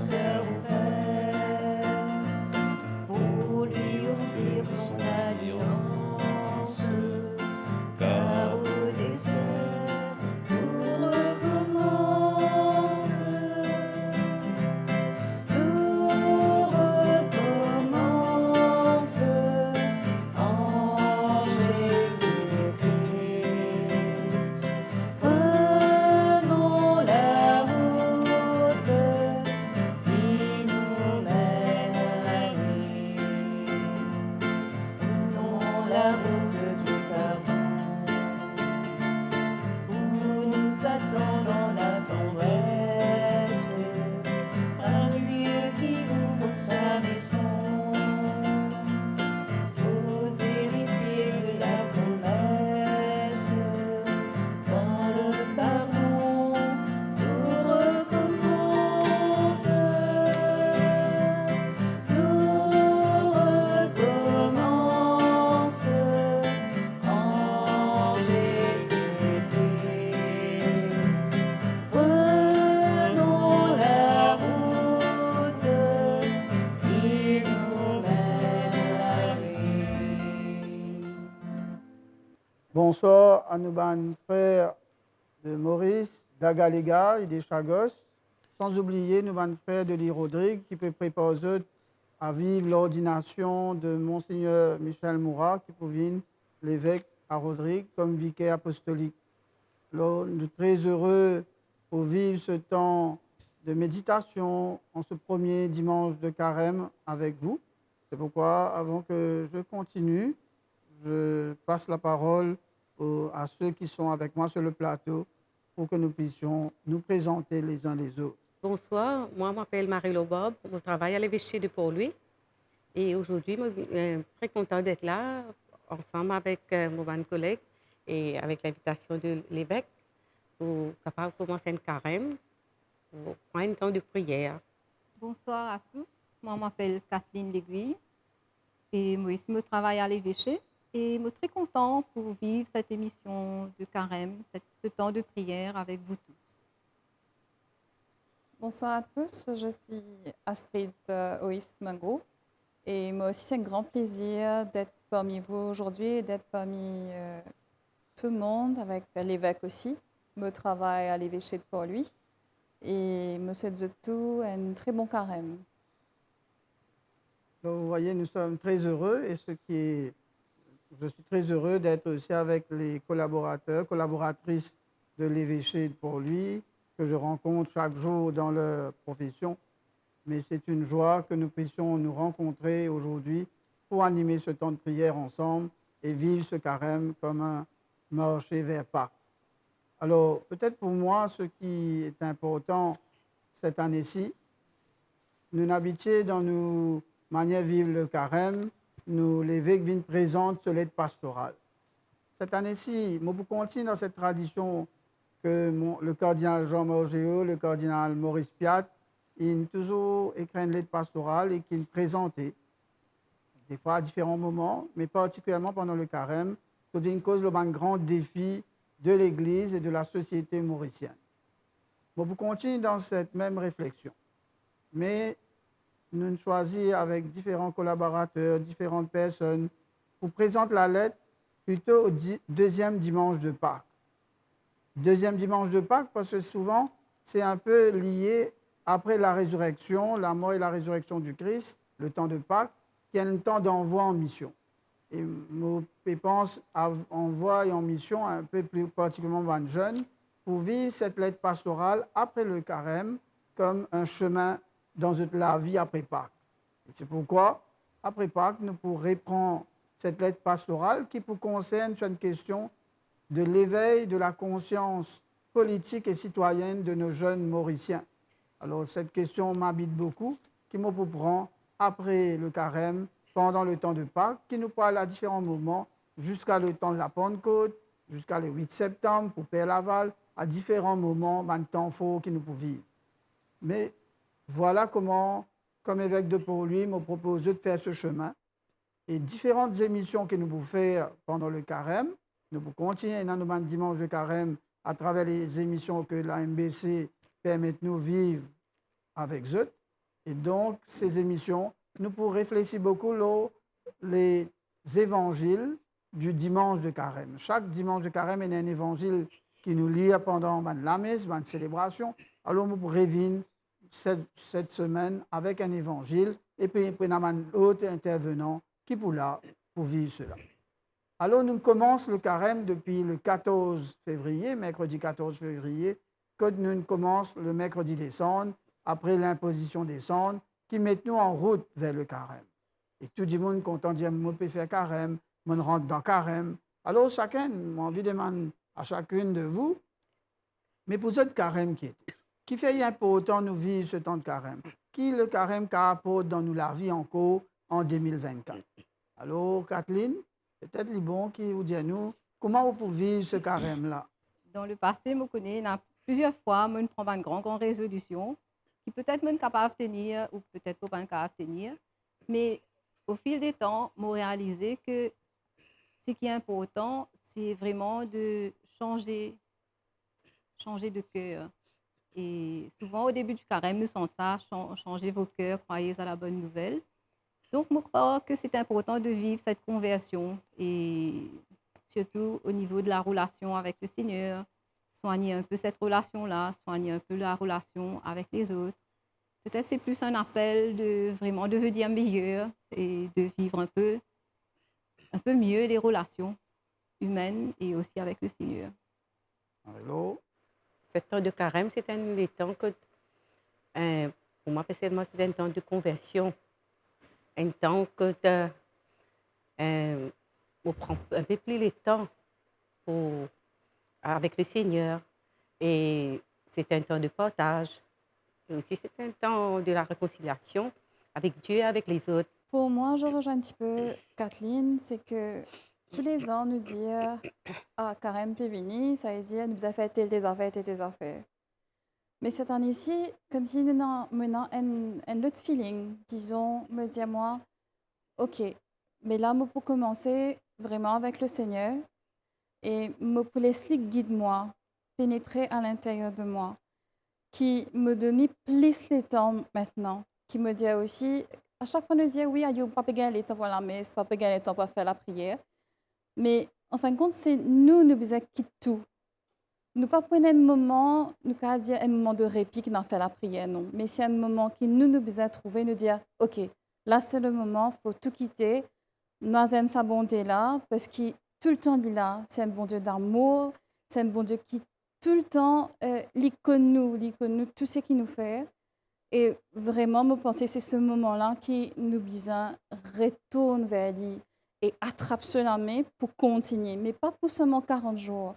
cœur ouvert pour lui offrir son alliance. Car au désert, tout recommence. Tout recommence en Jésus-Christ. Prenons la route qui nous mène à lui. Prenons la route du pardon où nous attendons la tendresse. Un Dieu qui ouvre sa maison aux héritiers de la promesse. Dans le pardon, tout recommence. Tout recommence en Jésus-Christ. Prenons la route qui nous mène à lui. Bonsoir à nos bons frères de Maurice, d'Agalega et des Chagos, sans oublier nos bons frères de l'île Rodrigue qui peut préparer à vivre l'ordination de Monseigneur Michel Moura, qui provient l'évêque à Rodrigue comme vicaire apostolique. Alors, nous sommes très heureux pour vivre ce temps de méditation en ce premier dimanche de carême avec vous. C'est pourquoi, avant que je continue, je passe la parole à ceux qui sont avec moi sur le plateau pour que nous puissions nous présenter les uns les autres. Bonsoir, moi je m'appelle Marie-Lo Bob, je travaille à l'évêché de Port-Louis et aujourd'hui je suis très contente d'être là ensemble avec mon bon collègue et avec l'invitation de l'évêque pour capable commencer une carême pour prendre un temps de prière. Bonsoir à tous, moi je m'appelle Kathleen L'Aiguille et moi aussi je travaille à l'évêché et je suis très content pour vivre cette émission de carême, ce temps de prière avec vous tous. Bonsoir à tous, je suis Astrid Oïs Mangro et moi aussi c'est un grand plaisir d'être parmi vous aujourd'hui et d'être parmi tout le monde avec l'évêque aussi. Je travaille à l'évêché de Port-Louis et je souhaite de tout un très bon carême. Donc, vous voyez, nous sommes très heureux et je suis très heureux d'être aussi avec les collaborateurs, collaboratrices de l'évêché de Port-Louis que je rencontre chaque jour dans leur profession. Mais c'est une joie que nous puissions nous rencontrer aujourd'hui pour animer ce temps de prière ensemble et vivre ce carême comme un marché vers Pâques. Alors, peut-être pour moi, ce qui est important cette année-ci, nous n'habitions dans nos manières de vivre le carême, nous, l'évêque, vient présente sur l'aide pastorale. Cette année-ci, je continue dans cette tradition que le cardinal Jean Morgéo, le cardinal Maurice Piat, ils ont toujours écrit une lettre pastorale et qu'ils présenté, des fois à différents moments, mais particulièrement pendant le carême, pour une cause le grand défi de l'Église et de la société mauricienne. Bon, vous continuez dans cette même réflexion, mais nous choisissons avec différents collaborateurs, différentes personnes, pour présenter la lettre plutôt au deuxième dimanche de Pâques. Deuxième dimanche de Pâques, parce que souvent, c'est un peu lié après la résurrection, la mort et la résurrection du Christ, le temps de Pâques, qui est un temps d'envoi en mission. Et je pense à envoi et en mission un peu plus particulièrement aux jeunes, pour vivre cette lettre pastorale après le carême comme un chemin dans la vie après Pâques. Et c'est pourquoi, après Pâques, nous pourrons reprendre cette lettre pastorale qui concerne sur une question de l'éveil de la conscience politique et citoyenne de nos jeunes Mauriciens. Alors, cette question m'habite beaucoup, qui me prend après le carême, pendant le temps de Pâques, qui nous parle à différents moments, jusqu'à le temps de la Pentecôte, jusqu'à le 8 septembre pour Père Laval, à différents moments, un temps fort qui nous peut vivre. Mais voilà comment, comme évêque de Port-Louis, m'a proposé de faire ce chemin. Et différentes émissions que nous pouvons faire pendant le carême, nous pouvons continuer dans nos dimanches de carême à travers les émissions que la MBC permet de nous vivre avec eux. Et donc, ces émissions, nous pourrons réfléchir beaucoup les évangiles du dimanche de carême. Chaque dimanche de carême, il y a un évangile qui nous lit pendant la messe, la célébration. Alors, nous pourrons revenir cette semaine avec un évangile et puis nous avons un autre intervenant qui pour là pour vivre cela. Alors, nous commençons le carême depuis le 14 février, mercredi 14 février, que nous commençons le mercredi des cendres, après l'imposition des cendres, qui mettent nous en route vers le carême. Et tout le monde est content de dire, moi, je peux faire carême, moi, je rentre dans le carême. Alors, chacun, j'ai envie de demander à chacune de vous, mais pour ce carême qui fait important nous vivre ce temps de carême? Qui le carême qui apporte dans nous la vie encore en 2024? Alors, Kathleen, peut-être les bons qui vous disent à nous, comment vous pouvez vivre ce carême-là? Dans le passé, je connais plusieurs fois, je prends une grande résolution qui peut-être suis capable de tenir ou peut-être pas capable de tenir. Mais au fil des temps, je réalisé que ce qui est important, c'est vraiment de changer de cœur. Et souvent, au début du carême, nous sentons ça, changer vos cœurs, croyez à la bonne nouvelle. Donc, je crois que c'est important de vivre cette conversion et surtout au niveau de la relation avec le Seigneur, soigner un peu cette relation-là, soigner un peu la relation avec les autres. Peut-être c'est plus un appel de vraiment devenir meilleur et de vivre un peu mieux les relations humaines et aussi avec le Seigneur. Hello. Ce temps de carême, c'est un des temps que, pour moi personnellement, c'est un temps de conversion. Un temps que on prend un peu plus le temps avec le Seigneur. Et c'est un temps de partage. Et aussi, c'est un temps de la réconciliation avec Dieu et avec les autres. Pour moi, je rejoins un petit peu Kathleen, c'est que tous les ans, nous dire ah, carême puis vini, ça veut dire nous avons fait tes affaires. Mais cette année-ci, comme si nous avons maintenant un autre feeling, disons, me dire moi, ok, mais là, je peux commencer vraiment avec le Seigneur et je peux laisser guide-moi, pénétrer à l'intérieur de moi, qui me donne plus le temps maintenant, qui me dit aussi, à chaque fois, nous dire oui, il n'y a pas le temps pour la messe, pas le temps pour faire la prière. Mais en fin de compte, c'est nous devons quitter tout. Nous ne pas prendre un moment, nous pas dire un moment de répit qui n'a fait la prière, non. Mais c'est un moment qui nous devons trouver, nous dire, ok, là c'est le moment, il faut tout quitter. Nous avons sa bonté là, parce que tout le temps il est là. C'est un bon Dieu d'amour, c'est un bon Dieu qui tout le temps l'icône nous, tout ce qu'il nous fait. Et vraiment, je pense que c'est ce moment-là qui nous besoin retourne vers lui et attrape cela pour continuer, mais pas pour seulement 40 jours,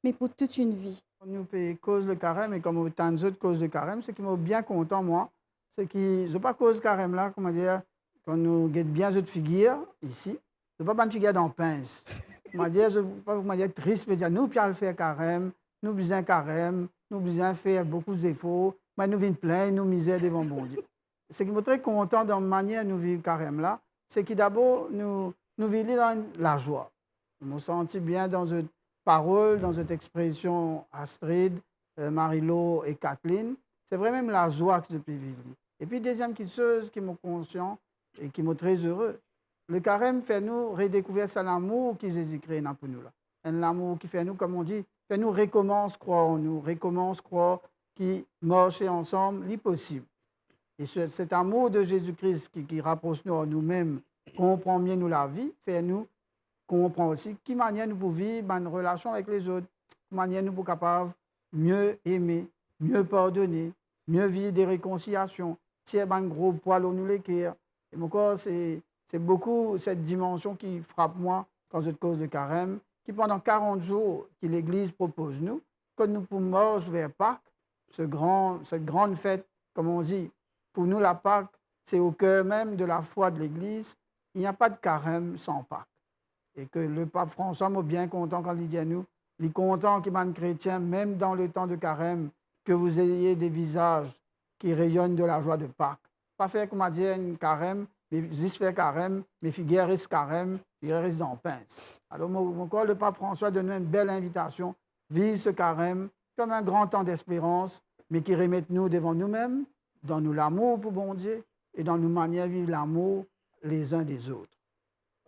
mais pour toute une vie. Nous payons cause le carême et comme autant d'autres causes de carême, ce qui m'a bien content, moi, c'est que je pas cause carême là, comment dire, quand nous guette bien cette figure ici, je pas une figure dans pince. Je dire triste, mais dire nous puis le faire carême, nous besoin carême, nous besoin faire beaucoup d'efforts, mais nous venons plein, nous misère devant bon Dieu. Ce qui m'a très content dans la manière nous vivre carême là, c'est que d'abord nous vivons dans la joie. Je me sens bien dans cette parole, dans cette expression Astrid, Marie-Lo et Kathleen. C'est vraiment la joie que je peux vivre. Et puis, deuxième chose qui m'a conscient et qui m'a très heureux, le carême fait nous redécouvrir l'amour qui Jésus-Christ a pour nous. Là. Un amour qui fait nous, comme on dit, fait nous recommence croire en nous, recommence croire qui marcher ensemble, l'impossible. Et cet amour de Jésus-Christ qui rapproche nous à nous-mêmes, comprend mieux nous la vie, fait nous comprendre aussi qui manière nous pouvons vivre une relation avec les autres, de manière nous pouvons capables mieux aimer, mieux pardonner, mieux vivre des réconciliations. Si un gros poil au nous l'équerre. Et encore, c'est beaucoup cette dimension qui frappe moi quand je cause de carême, qui pendant 40 jours que l'Église propose nous, quand nous pouvons marcher vers Pâques, cette grande fête, comme on dit, pour nous la Pâques, c'est au cœur même de la foi de l'Église. Il n'y a pas de carême sans Pâques. Et que le pape François m'a bien content quand il dit à nous, il est content qu'il y ait un chrétien, même dans le temps de carême, que vous ayez des visages qui rayonnent de la joie de Pâques. Pas faire comme on dit un carême, mais juste faire carême, mais figuer reste carême, figuer reste dans le pince. Alors, encore, le pape François donne une belle invitation, vivre ce carême comme un grand temps d'espérance, mais qui remette nous devant nous-mêmes, donne-nous l'amour pour bon Dieu et donne-nous manière de vivre l'amour les uns des autres.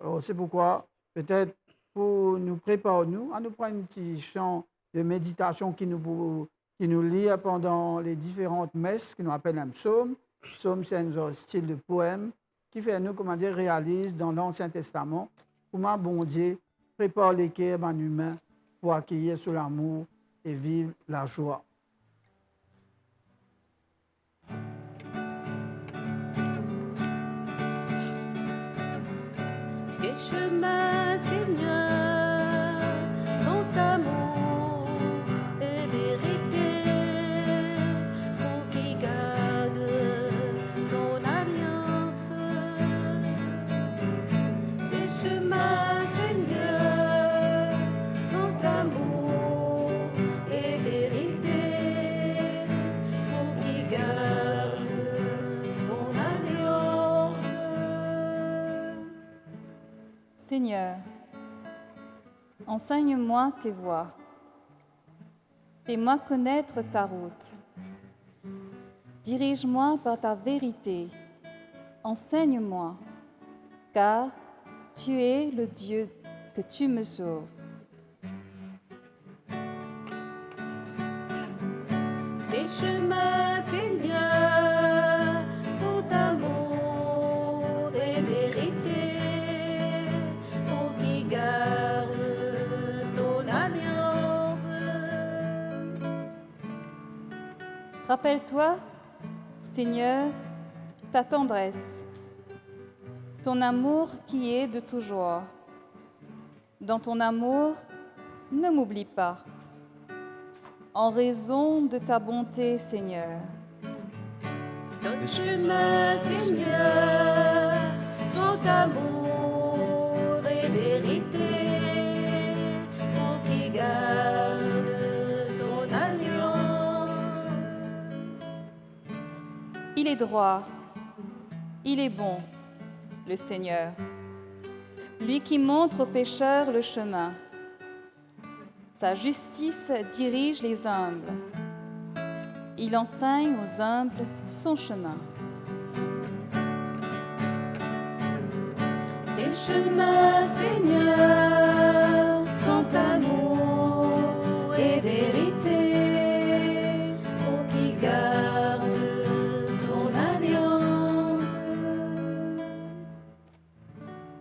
Alors, c'est pourquoi, peut-être, pour nous préparer, à nous prendre un petit chant de méditation qui nous lie pendant les différentes messes, qui nous appelle un psaume. Psaume, c'est un genre style de poème qui fait nous, comment dire, réalise dans l'Ancien Testament comment bon Dieu prépare les cœurs en humain pour accueillir sous l'amour et vivre la joie. Tes chemins, Seigneur, sont amour et vérité, pour qui garde ton alliance. Tes chemins, Seigneur, sont amour et vérité, pour qui garde ton alliance. Seigneur, enseigne-moi tes voies. Fais-moi connaître ta route. Dirige-moi par ta vérité. Enseigne-moi, car tu es le Dieu que tu me sauves. Tes chemins, Seigneur, sont amour et vérité, pour qui garde ton alliance. Rappelle-toi, Seigneur, ta tendresse, ton amour qui est de toujours. Dans ton amour, ne m'oublie pas. En raison de ta bonté, Seigneur. Tes chemins, Seigneur, sont amour et vérité, pour qui garde ton alliance. Il est droit, il est bon, le Seigneur, lui qui montre aux pécheurs le chemin. Sa justice dirige les humbles. Il enseigne aux humbles son chemin. Tes chemins, Seigneur, sont amour et vérité, pour qui garde ton alliance.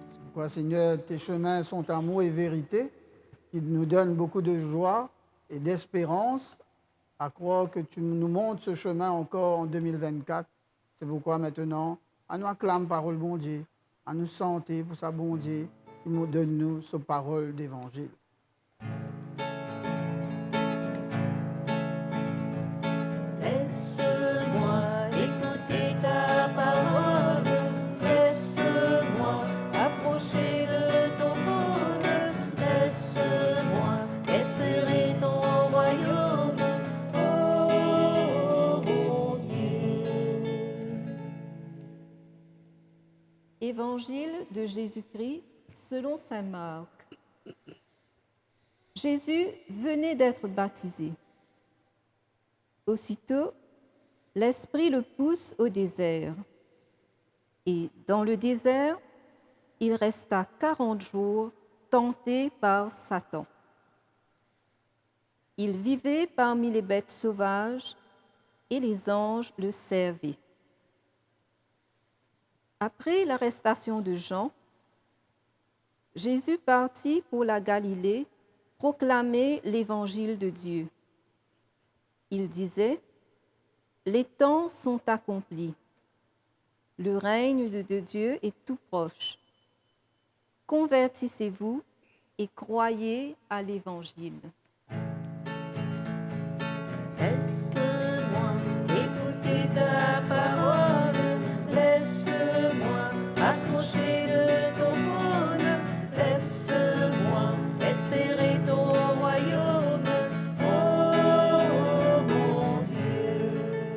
C'est pourquoi, Seigneur, tes chemins sont amour et vérité, qui nous donnent beaucoup de joie et d'espérance à croire que tu nous montres ce chemin encore en 2024. C'est pourquoi maintenant, à nous acclame parole bon Dieu, à nous santé pour sa bon Dieu, qui nous donne nous sa parole d'évangile. Laisse-moi écouter ta parole, laisse-moi approcher de ton trône, laisse-moi espérer ton royaume, oh mon Dieu. Évangile de Jésus-Christ selon saint Marc. Jésus venait d'être baptisé. Aussitôt, l'Esprit le pousse au désert. Et dans le désert, il resta 40 jours tenté par Satan. Il vivait parmi les bêtes sauvages et les anges le servaient. Après l'arrestation de Jean, Jésus partit pour la Galilée proclamer l'évangile de Dieu. Il disait, « Les temps sont accomplis. Le règne de Dieu est tout proche. Convertissez-vous et croyez à l'évangile. » Laisse-moi écouter ta parole, laisse-moi approcher de ton trône, laisse-moi espérer ton royaume, oh mon Dieu.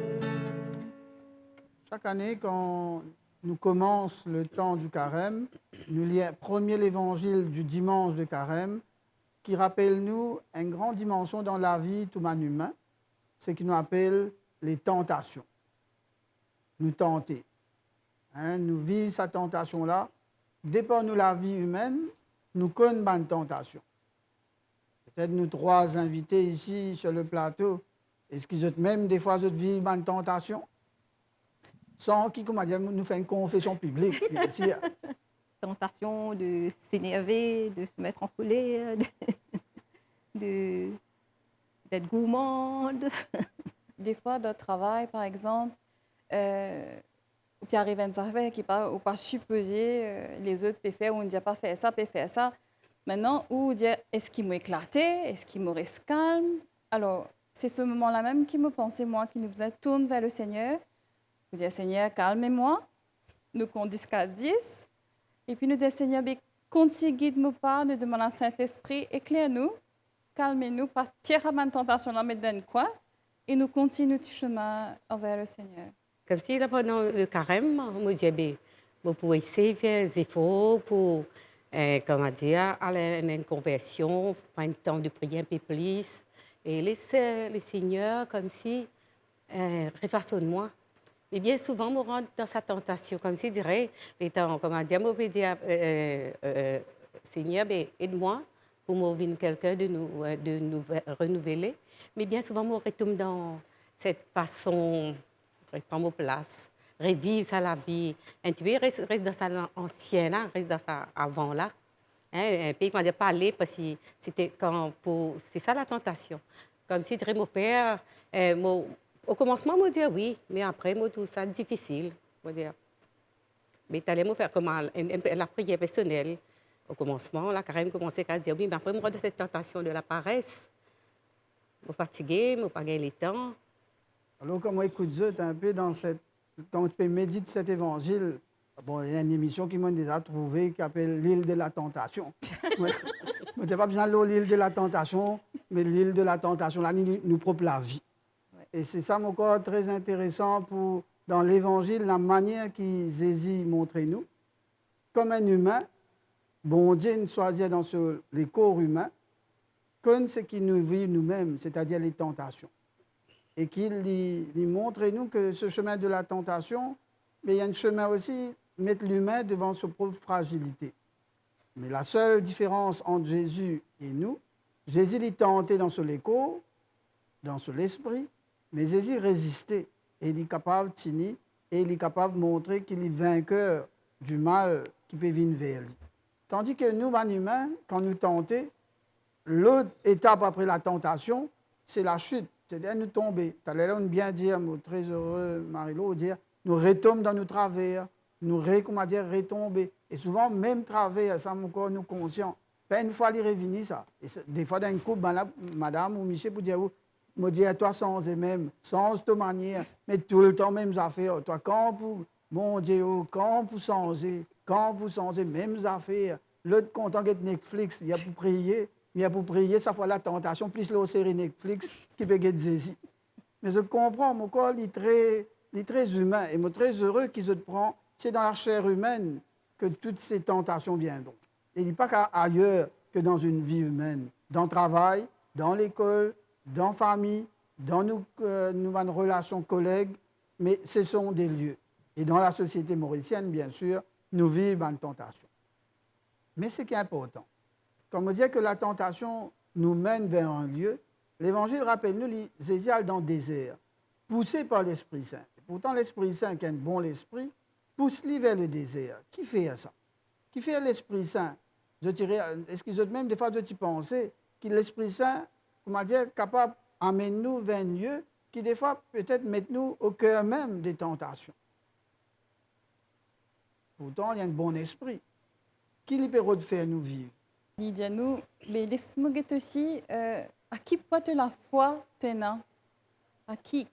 Chaque année, quand nous commence le temps du carême, nous lisons premier l'évangile du dimanche de carême, qui rappelle nous une grande dimension dans la vie tout humain, ce qui nous appelle les tentations. nous tenter. Hein, nous vivons cette tentation-là. Dépend nous la vie humaine, nous connaissons une tentation. Peut-être nous trois invités ici sur le plateau, est-ce qu'ils ont même des fois vivent une tentation? Sans qui, comment dire, nous fait une confession publique, bien sûr. Tentation de s'énerver, de se mettre en colère, d'être gourmande. Des fois, dans le travail, par exemple, ou qui arrive une affaire qui pas ou pas supposé, les autres peuvent faire, ou on ne dit pas faire ça, peut faire ça. Maintenant, ou dire est-ce qu'il m'a éclaté, est-ce qu'il me reste calme. Alors, c'est ce moment-là même qui me pensait, moi, qui nous faisait tourner vers le Seigneur. Vous dire Seigneur, calmez-moi. Nous qu'on 10 qu'à 10. Et puis nous dire Seigneur, continue, guide-moi pas, nous demandons au Saint-Esprit, éclaire-nous, calmez-nous, pas tirer à ma tentation là, mettre dans le coin. Et nous continuons notre chemin envers le Seigneur. Comme si là, pendant le carême, on me dit, ben, vous pouvez essayer de faire des efforts pour, comment dire, aller à une conversion, prendre le temps de prier un peu plus, et laisser le Seigneur comme si, refaçonne-moi. Mais bien souvent, on rentre dans sa tentation, comme s'il dirait, les temps, comment dire, on peut dire, Seigneur, ben, aide-moi pour m'ouvrir quelqu'un de nous renouveler. Mais bien souvent, on retombe dans cette façon, reprendre ma place, revivre ça la vie. Un petit peu, reste dans ça ancien là, reste dans ça avant là. Hein, un peu, comment dire, parler, parce que c'était quand pour, c'est ça la tentation. Comme si dirait mon père, au commencement, moi dire oui, mais après, moi tout ça difficile, moi dire. Mais tu allais me faire comment la prière personnelle. Au commencement, la carême commençait à dire oui, mais après, moi de cette tentation de la paresse. Je suis fatiguée, je n'ai pas gagné le temps. Alors, comme moi, écoute, un peu dans cette. Quand tu peux méditer cet évangile, bon, il y a une émission qui m'a déjà trouvée qui s'appelle L'île de la tentation. Moi, tu n'as pas besoin de l'île de la tentation, mais l'île de la tentation, là, nous propre la vie. Et c'est ça, mon corps, très intéressant pour, dans l'évangile, la manière que Jésus montre nous. Comme un humain, bon Dieu nous choisit dans les corps humains, comme ce qui nous vit nous-mêmes, c'est-à-dire les tentations. Et qu'il lui montre nous que ce chemin de la tentation, mais il y a un chemin aussi, mettre l'humain devant sa propre fragilité. Mais la seule différence entre Jésus et nous, Jésus est tenté dans son écho, dans son esprit, mais Jésus résistait. Et il est capable de tenir, et il est capable de montrer qu'il est vainqueur du mal qui peut venir vers lui. Tandis que nous, les humains, quand nous tentons, l'autre étape après la tentation, c'est la chute, c'est-à-dire nous tomber. Tu allais là, bien dire, très heureux, Marie-Laure, dire, nous retombons dans nos travers, nous retomber. Et souvent, même travers, ça, mon corps, nous conscients. Ben, une fois, il revient, ça. Et des fois, dans une couple, ben là, madame ou monsieur, pour dire, me dire, toi, sans et même, sans ta manière, mais tout le temps, même affaires. Toi, quand pour, mon Dieu, quand pour changer, mêmes affaires. L'autre content d'être Netflix, il y a pour prier. Mais pour prier, ça fait la tentation, plus la série Netflix qui peut être Jésus. Mais je comprends, mon corps il est très humain. Et je suis très heureux qu'il se prend. C'est dans la chair humaine que toutes ces tentations viendront. Il n'est pas ailleurs que dans une vie humaine. Dans le travail, dans l'école, dans la famille, dans nos relations collègues. Mais ce sont des lieux. Et dans la société mauricienne, bien sûr, nous vivons une tentation. Mais ce qui est important, comme on dit que la tentation nous mène vers un lieu, l'Évangile rappelle-nous, Jésus est dans le désert, poussé par l'Esprit Saint. Et pourtant, l'Esprit Saint, qui est un bon esprit, pousse-lui vers le désert. Qui fait ça? Qui fait l'Esprit Saint? Je dirais, est-ce qu'ils ont même des fois de penser que l'Esprit Saint, comment dire, capable d'amener nous vers un lieu qui, des fois, peut-être met nous au cœur même des tentations. Pourtant, il y a un bon esprit. Qui lui permet de faire nous vivre? Il dit à nous, mais laisse-moi dire aussi, à qui porte la foi tenant? À qui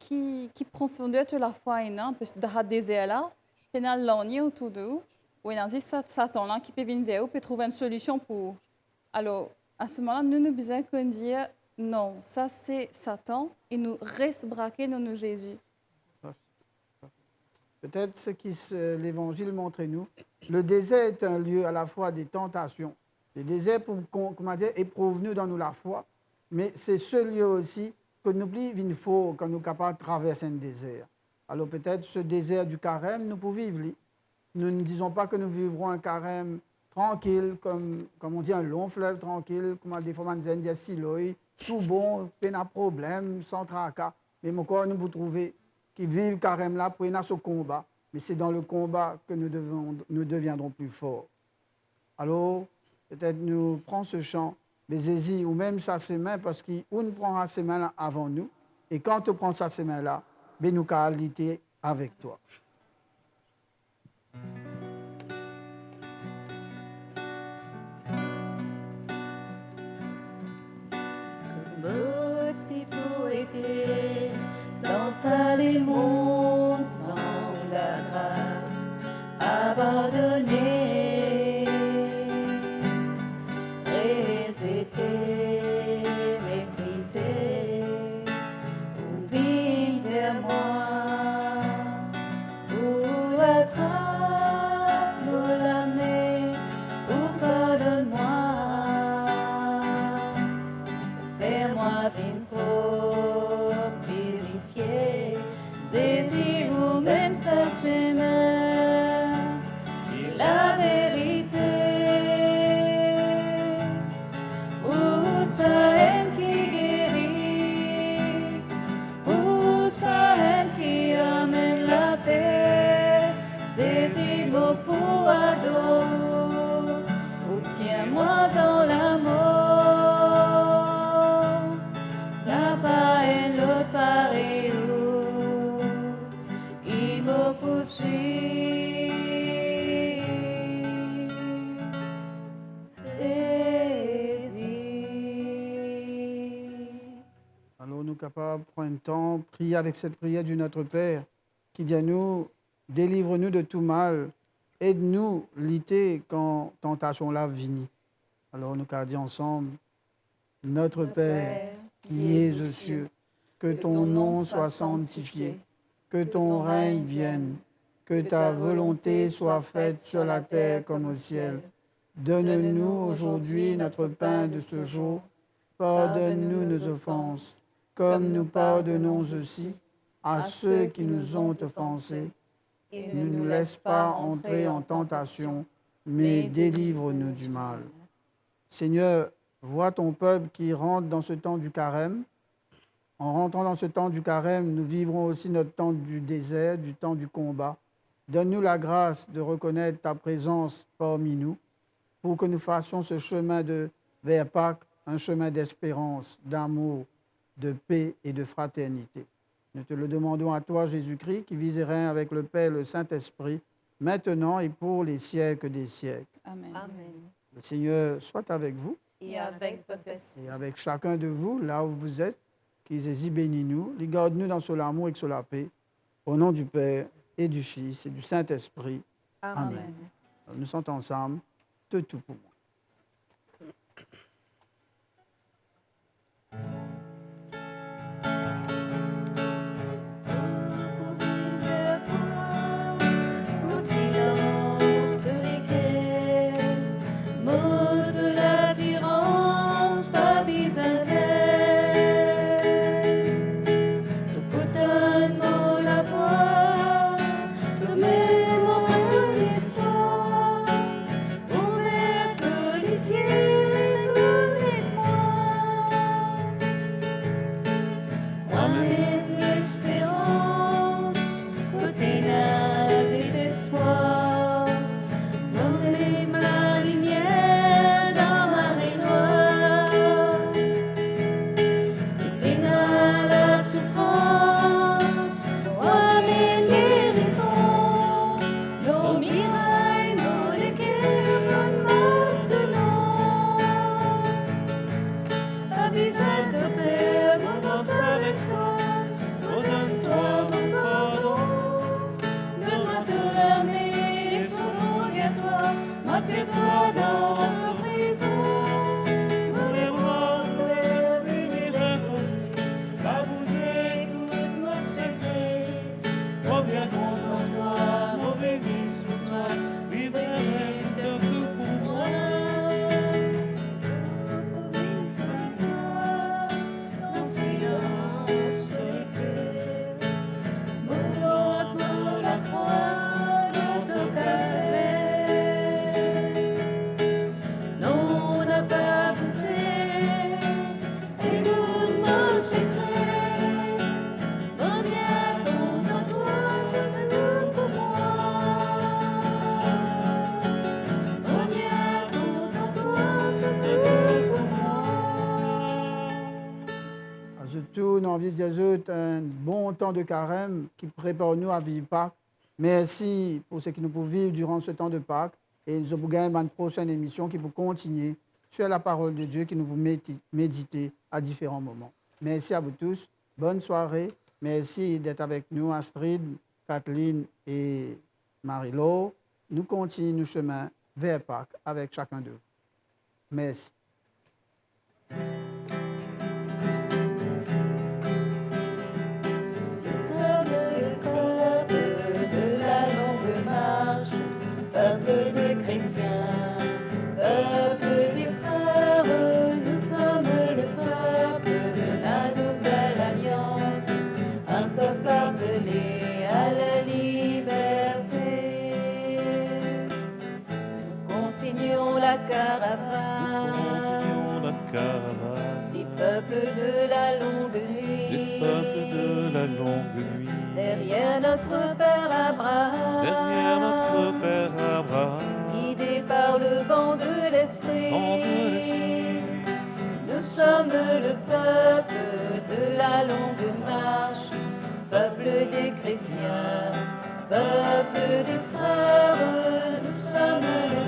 profondeur de la foi tenant? Parce que dans le désert là, il y a l'ennui autour de vous, ou il y a Satan là qui peut venir vers vous, peut trouver une solution pour. Alors, à ce moment-là, nous besoin de dire, non, ça c'est Satan, et nous restons braqués dans nos Jésus. Peut-être ce que l'Évangile montre nous. Le désert est un lieu à la fois des tentations. Le désert, pour, comment dire, éprouve-nous dans nous la foi, mais c'est ce lieu aussi que nous oublions une fois quand nous sommes capables de traverser un désert. Alors peut-être ce désert du carême, nous pouvons vivre. Nous ne disons pas que nous vivrons un carême tranquille, comme on dit, un long fleuve tranquille, comme des fois on dit Siloï, tout bon, pas de problème, sans tracas. Mais encore, nous vous trouvez qui vivent carême là pour ce combat. Mais c'est dans le combat que nous deviendrons plus forts. Alors, peut-être nous prenons ce chant, Bézézi, ou même ça ses mains, parce qu'on prendra ses mains là avant nous. Et quand on prend ça ses mains là, ben nous qualité avec toi. Petit poété, dans sa les mondes, dans la grâce, abandonné, résété, méprisé, ou viens vers moi, ou attrape la main, ou pardonne-moi. Fais-moi vivre, purifier, saisir ou même sa mains, la vérité, où sa haine qui guérit, où sa haine qui amène la paix, saisis mon pour ado, ou tiens-moi dans l'amour. Pareil qui me poursuit. Alors nous sommes capables de prendre un temps, prier avec cette prière du Notre Père qui dit à nous, délivre-nous de tout mal, aide-nous lutter quand tentation la vient. Alors nous allons dire ensemble, Notre Père qui es aux cieux, que ton nom soit sanctifié, que ton règne vienne, que ta volonté soit faite sur la terre comme au ciel. Donne-nous aujourd'hui notre pain de ce jour. Pardonne-nous nos offenses, comme nous pardonnons aussi à ceux qui nous ont offensés. Et ne nous laisse pas entrer en tentation, mais délivre-nous du mal. Seigneur, vois ton peuple qui rentre dans ce temps du carême. En rentrant dans ce temps du carême, nous vivrons aussi notre temps du désert, du temps du combat. Donne-nous la grâce de reconnaître ta présence parmi nous pour que nous fassions ce chemin vers Pâques, un chemin d'espérance, d'amour, de paix et de fraternité. Nous te le demandons à toi, Jésus-Christ, qui vis et règne avec le Père et le Saint-Esprit, maintenant et pour les siècles des siècles. Amen. Amen. Le Seigneur soit avec vous Et avec votre esprit. et avec chacun de vous, là où vous êtes, qu'ils aient bénis-nous, les garde-nous dans son amour et sur la paix, au nom du Père et du Fils et du Saint-Esprit. Amen. Nous sommes ensemble, de tout pour moi. Au silence de l'équerre, mot de l'assurance, pas besoin de putain mot la voix, de même mon premier soir, ouvert tous les cieux avec moi. Amène l'espérance, côté d'un désespoir, donne-moi la lumière dans ma noire, éteins la souffrance, amène guérison, nos miracles, nos légumes, maintenant. Pas besoin de peur, mon danse avec toi, redonne-toi mon pardon. Donne-moi tout l'âme, laisse-moi tiens-toi, moi tiens-toi dans ta prison. Pour les rois, pour les reposer, pas vous écoute, mon secret. Reviens contre toi, mauvais pour toi, vivre de tout pour moi. Dans silence de paix, mon envie de dire un bon temps de carême qui prépare nous à vivre Pâques. Merci pour ce que nous pouvons vivre durant ce temps de Pâques. Et nous avons une prochaine émission qui peut continuer sur la parole de Dieu qui nous peut méditer à différents moments. Merci à vous tous. Bonne soirée. Merci d'être avec nous, Astrid, Kathleen et Marie-Laure. Nous continuons nos chemins vers Pâques avec chacun d'eux. Merci. Nous sommes le peuple de la longue marche, peuple de chrétiens, peuple des frères. Nous sommes le peuple de la nouvelle alliance, un peuple appelé à la liberté. Nous continuons la caravane. Continuons la caravane Des peuples de la longue des nuit, peuples de la longue nuit. derrière notre Père Abraham, Derrière notre Père Abraham, guidé par le vent de l'Esprit. vent de l'Esprit. Nous sommes le peuple de la longue marche, peuple des chrétiens, peuple des frères. Nous sommes le